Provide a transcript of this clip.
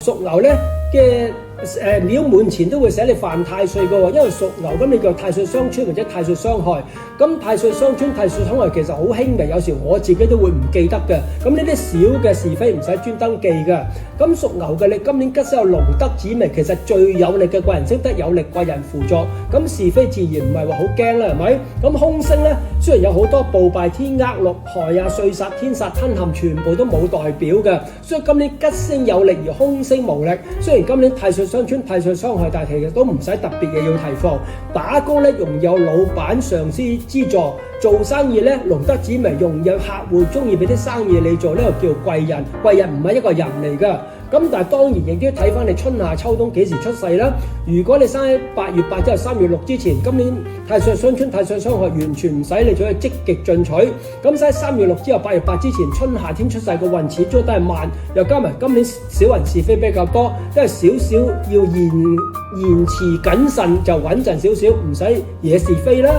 屬牛咧嘅廟門前都會寫你犯太歲嘅喎，因為屬牛咁你就太歲相沖或者太歲相害。咁太歲相沖、太歲相害其實好輕微，有時我自己都會唔記得嘅。咁呢啲小嘅是非唔使專登記嘅。咁屬牛嘅你今年吉星有龍德紫微，其實最有力嘅貴人識得有力貴人輔助，咁是非自然唔係話好驚啦，係咪？咁凶星咧雖然有好多暴敗、天厄、六害啊、歲煞、天煞、吞陷，全部都冇代表嘅，所以今年吉星有力而凶星無力。雖然今年太歲相沖、太歲相害，但係其實都唔使特別嘢要提防。打工咧容易有老闆上司資助，做生意咧龍德紫微容易有客戶中意俾啲生意你做，呢個叫貴人。貴人唔係一個人嚟㗎。咁但係當然亦都要睇翻你春夏秋冬幾時出世啦。如果你生喺8月8即係3月6之前，今年太歲相沖、太歲相害，完全唔使你做去積極進取。咁喺3月6之後8月8之前，春夏天出世個運始終都係慢，又加埋今年小人是非比較多，都係少少要言辭謹慎就穩陣少少，唔使惹是非啦。